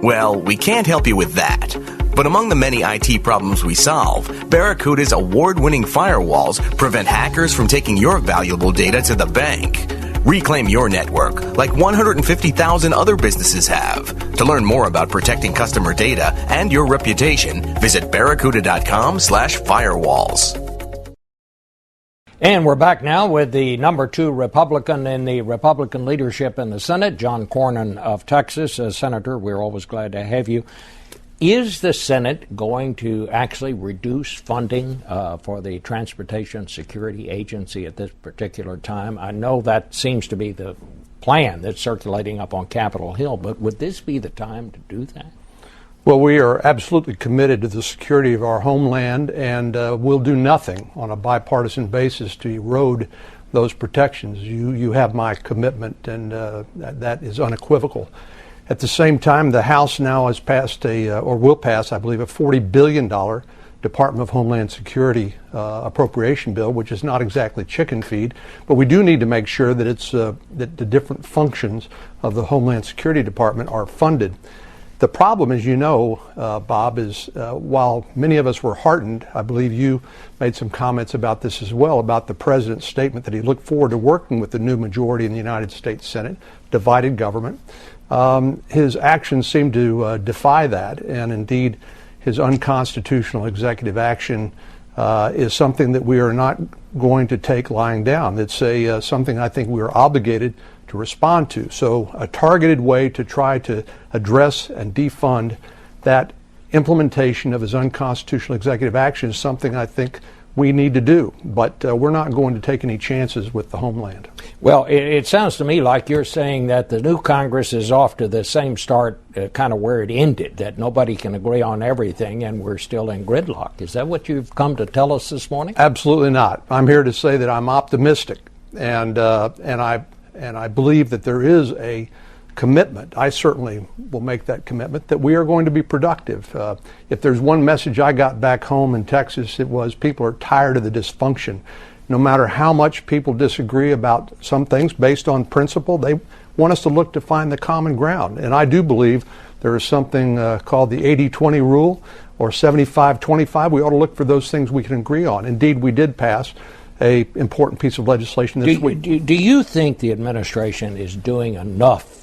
Well, we can't help you with that. But among the many IT problems we solve, Barracuda's award-winning firewalls prevent hackers from taking your valuable data to the bank. Reclaim your network like 150,000 other businesses have. To learn more about protecting customer data and your reputation, visit barracuda.com/firewalls. And we're back now with the number 2 Republican in the Republican leadership in the Senate, John Cornyn of Texas. Senator, we're always glad to have you. Is the Senate going to actually reduce funding for the Transportation Security Agency at this particular time? I know that seems to be the plan that's circulating up on Capitol Hill, but would this be the time to do that? Well, we are absolutely committed to the security of our homeland, and we'll do nothing on a bipartisan basis to erode those protections. You have my commitment, and that is unequivocal. At the same time, the House now has passed will pass, I believe, a $40 billion Department of Homeland Security appropriation bill, which is not exactly chicken feed, but we do need to make sure that that the different functions of the Homeland Security Department are funded. The problem, as you know, Bob, is while many of us were heartened, I believe you made some comments about this as well, about the president's statement that he looked forward to working with the new majority in the United States Senate, divided government. His actions seem to defy that, and indeed his unconstitutional executive action is something that we are not going to take lying down. It's something I think we are obligated to respond to. So a targeted way to try to address and defund that implementation of his unconstitutional executive action is something I think we need to do. But we're not going to take any chances with the homeland. Well, it sounds to me like you're saying that the new Congress is off to the same start kind of where it ended, that nobody can agree on everything and we're still in gridlock. Is that what you've come to tell us this morning? Absolutely not. I'm here to say that I'm optimistic, and I believe that there is a commitment. I certainly will make that commitment that we are going to be productive. If there's one message I got back home in Texas, it was people are tired of the dysfunction. No matter how much people disagree about some things based on principle, they want us to look to find the common ground. And I do believe there is something called the 80-20 rule or 75-25. We ought to look for those things we can agree on. Indeed, we did pass an important piece of legislation this week. Do you think the administration is doing enough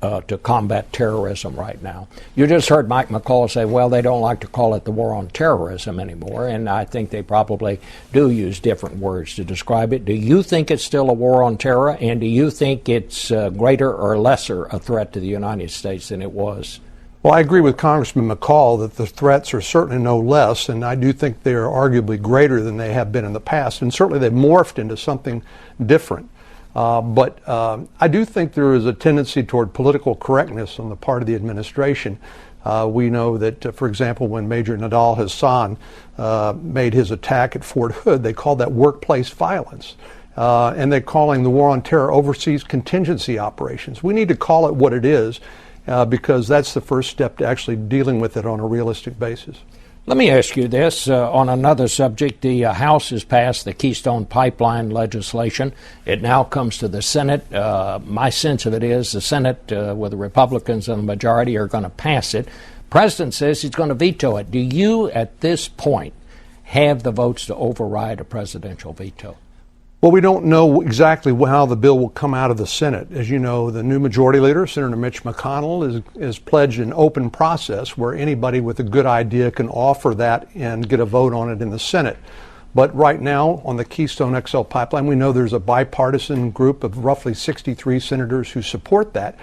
to combat terrorism right now? You just heard Mike McCall say, well, they don't like to call it the war on terrorism anymore, and I think they probably do use different words to describe it. Do you think it's still a war on terror, and do you think it's greater or lesser a threat to the United States than it was? Well, I agree with Congressman McCall that the threats are certainly no less, and I do think they are arguably greater than they have been in the past, and certainly they've morphed into something different. But I do think there is a tendency toward political correctness on the part of the administration. We know that, for example, when Major Nadal Hassan made his attack at Fort Hood, they called that workplace violence. And they're calling the war on terror overseas contingency operations. We need to call it what it is because that's the first step to actually dealing with it on a realistic basis. Let me ask you this on another subject. The House has passed the Keystone Pipeline legislation. It now comes to the Senate. My sense of it is the Senate, with the Republicans and the majority, are going to pass it. The President says he's going to veto it. Do you, at this point, have the votes to override a presidential veto? Well, we don't know exactly how the bill will come out of the Senate. As you know, the new majority leader, Senator Mitch McConnell, is pledged an open process where anybody with a good idea can offer that and get a vote on it in the Senate. But right now, on the Keystone XL pipeline, we know there's a bipartisan group of roughly 63 senators who support that.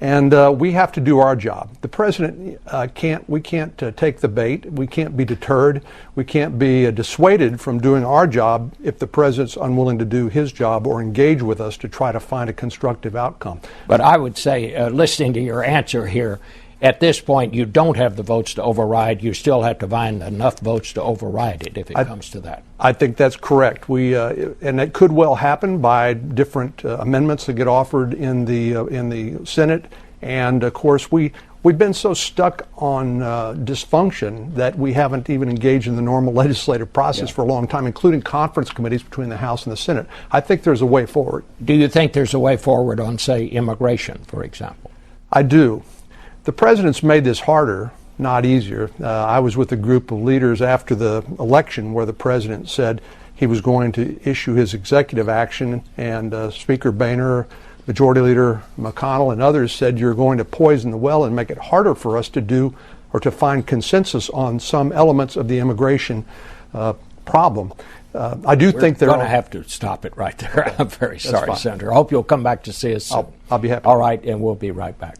And we have to do our job. The president we can't take the bait. We can't be deterred. We can't be dissuaded from doing our job if the president's unwilling to do his job or engage with us to try to find a constructive outcome. But I would say, listening to your answer here, at this point, you don't have the votes to override. You still have to find enough votes to override it if it comes to that. I think that's correct. And it could well happen by different amendments that get offered in the Senate. And of course, we've been so stuck on dysfunction that we haven't even engaged in the normal legislative process for a long time, including conference committees between the House and the Senate. I think there's a way forward. Do you think there's a way forward on, say, immigration, for example? I do. The president's made this harder, not easier. I was with a group of leaders after the election where the president said he was going to issue his executive action, and Speaker Boehner, Majority Leader McConnell, and others said you're going to poison the well and make it harder for us to do or to find consensus on some elements of the immigration problem. I do think they're going to have to stop it right there. Okay. I'm very sorry, Senator. I hope you'll come back to see us soon. I'll be happy. All right, and we'll be right back.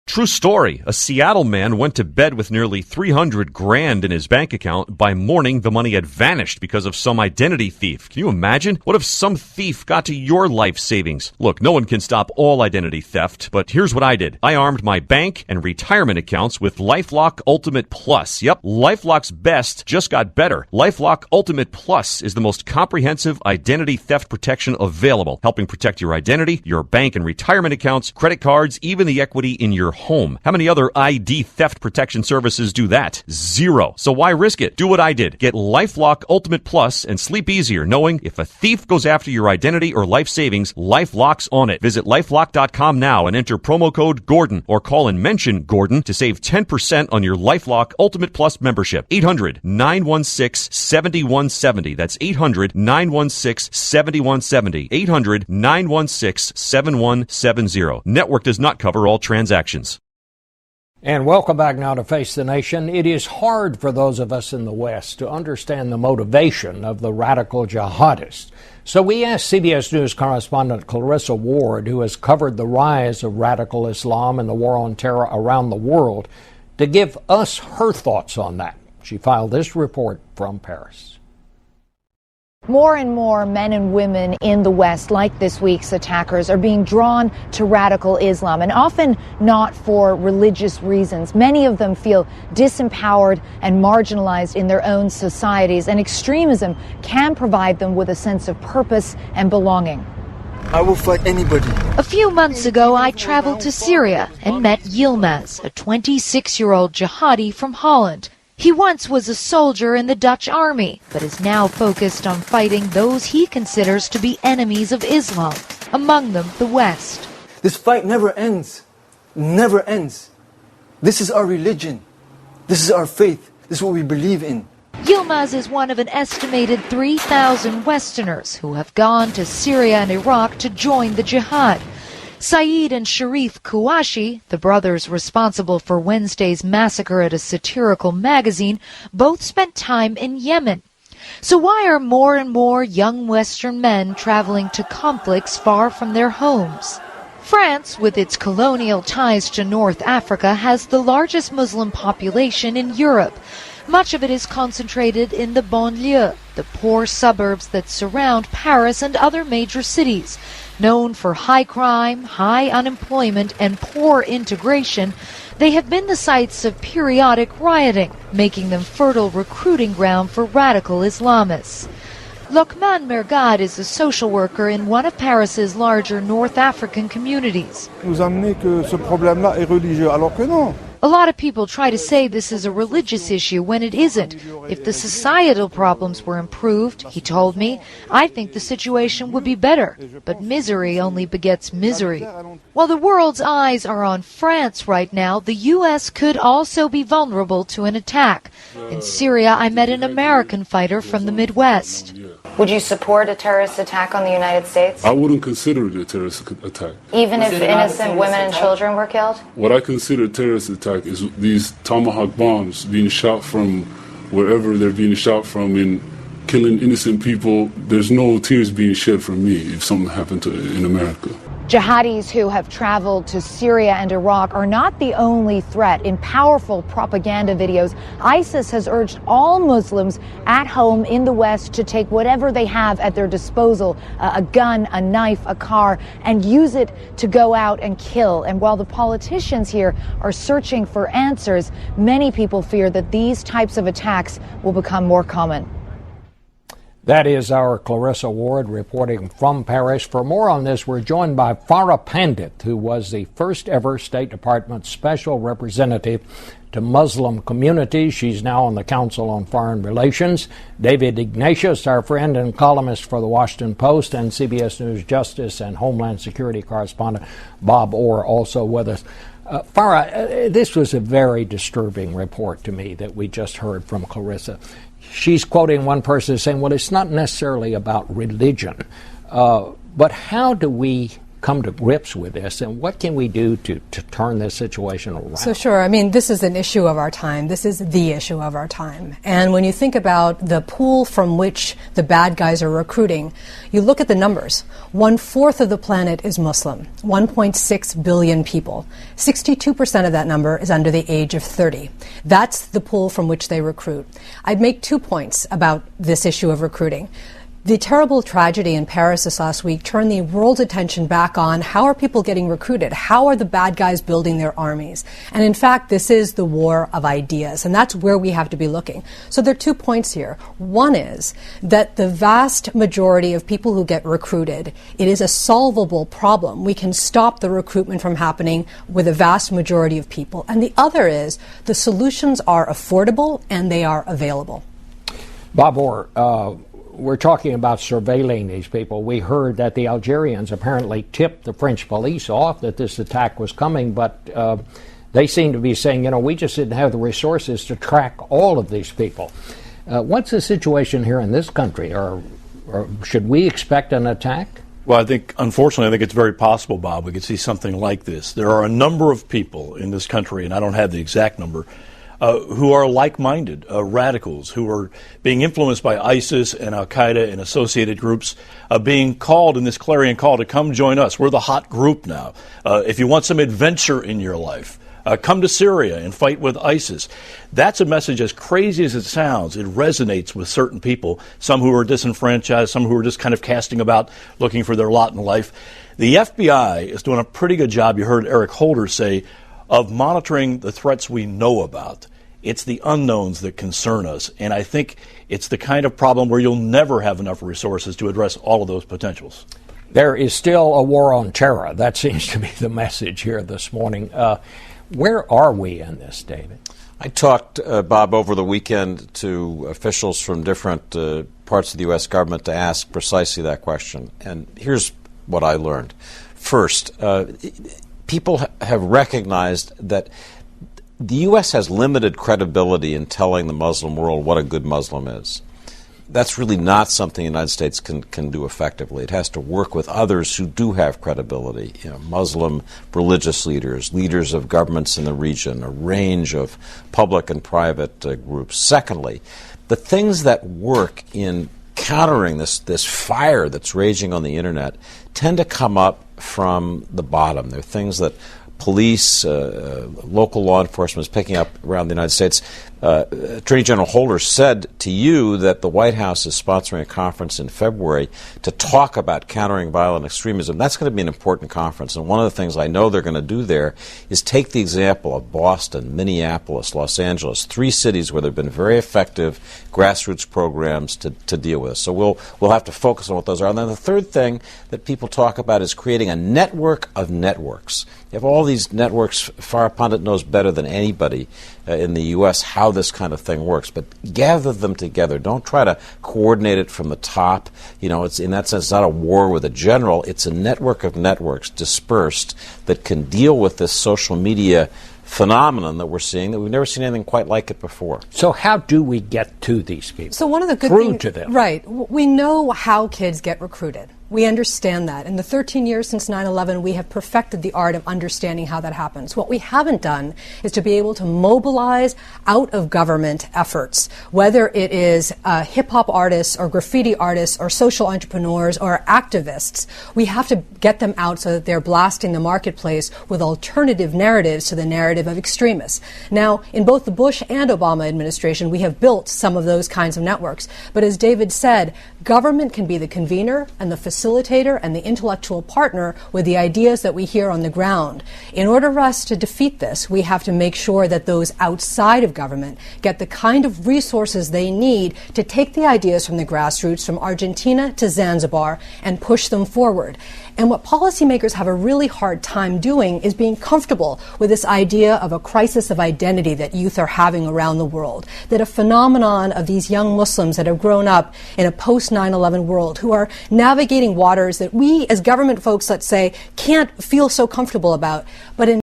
True story. A Seattle man went to bed with nearly $300,000 in his bank account. By morning, the money had vanished because of some identity thief. Can you imagine? What if some thief got to your life savings? Look, no one can stop all identity theft, but here's what I did. I armed my bank and retirement accounts with LifeLock Ultimate Plus. Yep, LifeLock's best just got better. LifeLock Ultimate Plus is the most comprehensive identity theft protection available, helping protect your identity, your bank and retirement accounts, credit cards, even the equity in your home. How many other ID theft protection services do that? Zero. So why risk it? Do what I did. Get LifeLock Ultimate Plus and sleep easier knowing if a thief goes after your identity or life savings, LifeLock's on it. Visit LifeLock.com now and enter promo code Gordon or call and mention Gordon to save 10% on your LifeLock Ultimate Plus membership. 800-916-7170. That's 800-916-7170. 800-916-7170. Network does not cover all transactions. And welcome back now to Face the Nation. It is hard for those of us in the West to understand the motivation of the radical jihadists. So we asked CBS News correspondent Clarissa Ward, who has covered the rise of radical Islam and the war on terror around the world, to give us her thoughts on that. She filed this report from Paris. More and more men and women in the West, like this week's attackers, are being drawn to radical Islam, and often not for religious reasons. Many of them feel disempowered and marginalized in their own societies, and extremism can provide them with a sense of purpose and belonging. I will fight anybody. A few months ago, I traveled to Syria and met Yilmaz, a 26-year-old jihadi from Holland. He once was a soldier in the Dutch army, but is now focused on fighting those he considers to be enemies of Islam, among them the West. This fight never ends. Never ends. This is our religion. This is our faith. This is what we believe in. Yilmaz is one of an estimated 3,000 Westerners who have gone to Syria and Iraq to join the jihad. Saeed and Sharif Kouashi, the brothers responsible for Wednesday's massacre at a satirical magazine, both spent time in Yemen. So why are more and more young Western men traveling to conflicts far from their homes? France, with its colonial ties to North Africa, has the largest Muslim population in Europe. Much of it is concentrated in the banlieue, the poor suburbs that surround Paris and other major cities. Known for high crime, high unemployment, and poor integration, they have been the sites of periodic rioting, making them fertile recruiting ground for radical Islamists. Lokman Mergad is a social worker in one of Paris's larger North African communities. A lot of people try to say this is a religious issue when it isn't. If the societal problems were improved, he told me, I think the situation would be better. But misery only begets misery. While the world's eyes are on France right now, the U.S. could also be vulnerable to an attack. In Syria, I met an American fighter from the Midwest. Would you support a terrorist attack on the United States? I wouldn't consider it a terrorist attack. Even if innocent women and children were killed? What I consider a terrorist attack is these tomahawk bombs being shot from wherever they're being shot from and killing innocent people. There's no tears being shed from me if something happened in America. Jihadis who have traveled to Syria and Iraq are not the only threat. In powerful propaganda videos, ISIS has urged all Muslims at home in the West to take whatever they have at their disposal, a gun, a knife, a car, and use it to go out and kill. And while the politicians here are searching for answers, many people fear that these types of attacks will become more common. That is our Clarissa Ward reporting from Paris. For more on this, we're joined by Farah Pandit, who was the first ever State Department Special Representative to Muslim communities. She's now on the Council on Foreign Relations. David Ignatius, our friend and columnist for the Washington Post, and CBS News Justice and Homeland Security correspondent Bob Orr also with us. Farah, this was a very disturbing report to me that we just heard from Clarissa. She's quoting one person saying, well, it's not necessarily about religion, but how do we come to grips with this, and what can we do to turn this situation around? So sure, I mean, this is an issue of our time. This is the issue of our time. And when you think about the pool from which the bad guys are recruiting, you look at the numbers. 1/4 of the planet is Muslim, 1.6 billion people. 62% of that number is under the age of 30. That's the pool from which they recruit. I'd make 2 points about this issue of recruiting. The terrible tragedy in Paris this last week turned the world's attention back on how are people getting recruited? How are the bad guys building their armies? And in fact, this is the war of ideas, and that's where we have to be looking. So there are 2 points here. One is that the vast majority of people who get recruited, it is a solvable problem. We can stop the recruitment from happening with a vast majority of people. And the other is the solutions are affordable and they are available. Bob Orr, we're talking about surveilling these people. We heard that the Algerians apparently tipped the French police off that this attack was coming, but they seem to be saying, we just didn't have the resources to track all of these people. What's the situation here in this country? Or should we expect an attack? Well, unfortunately, I think it's very possible, Bob, we could see something like this. There are a number of people in this country, and I don't have the exact number, who are like-minded, radicals, who are being influenced by ISIS and Al-Qaeda and associated groups, being called in this clarion call to come join us. We're the hot group now. If you want some adventure in your life, come to Syria and fight with ISIS. That's a message, as crazy as it sounds, it resonates with certain people, some who are disenfranchised, some who are just kind of casting about, looking for their lot in life. The FBI is doing a pretty good job, you heard Eric Holder say, of monitoring the threats we know about. It's the unknowns that concern us, and I think it's the kind of problem where you'll never have enough resources to address all of those potentials. There is still a war on terror. That seems to be the message here this morning. Where are we in this, David? I talked, Bob, over the weekend to officials from different parts of the U.S. government to ask precisely that question, and here's what I learned. First, people have recognized that the U.S. has limited credibility in telling the Muslim world what a good Muslim is. That's really not something the United States can do effectively. It has to work with others who do have credibility, Muslim religious leaders, leaders of governments in the region, a range of public and private groups. Secondly, the things that work in countering this fire that's raging on the Internet tend to come up from the bottom. They're things that police, local law enforcement is picking up around the United States. Attorney General Holder said to you that the White House is sponsoring a conference in February to talk about countering violent extremism. That's going to be an important conference, and one of the things I know they're going to do there is take the example of Boston, Minneapolis, Los Angeles, 3 cities where there have been very effective grassroots programs to deal with this. So we'll have to focus on what those are. And then the third thing that people talk about is creating a network of networks. You have all these networks. Farah Pundit knows better than anybody in the U.S. how this kind of thing works, but gather them together. Don't try to coordinate it from the top. It's in that sense it's not a war with a general. It's a network of networks dispersed that can deal with this social media phenomenon that we're seeing, that we've never seen anything quite like it before. So how do we get to these people? So one of the good things, to them. Right. We know how kids get recruited. We understand that. In the 13 years since 9/11, we have perfected the art of understanding how that happens. What we haven't done is to be able to mobilize out-of-government efforts, whether it is hip-hop artists or graffiti artists or social entrepreneurs or activists. We have to get them out so that they're blasting the marketplace with alternative narratives to the narrative of extremists. Now, in both the Bush and Obama administration, we have built some of those kinds of networks. But as David said, government can be the convener and the facilitator and the intellectual partner with the ideas that we hear on the ground. In order for us to defeat this, we have to make sure that those outside of government get the kind of resources they need to take the ideas from the grassroots, from Argentina to Zanzibar, and push them forward. And what policymakers have a really hard time doing is being comfortable with this idea of a crisis of identity that youth are having around the world, that a phenomenon of these young Muslims that have grown up in a post-9/11 world who are navigating waters that we as government folks, let's say, can't feel so comfortable about. But in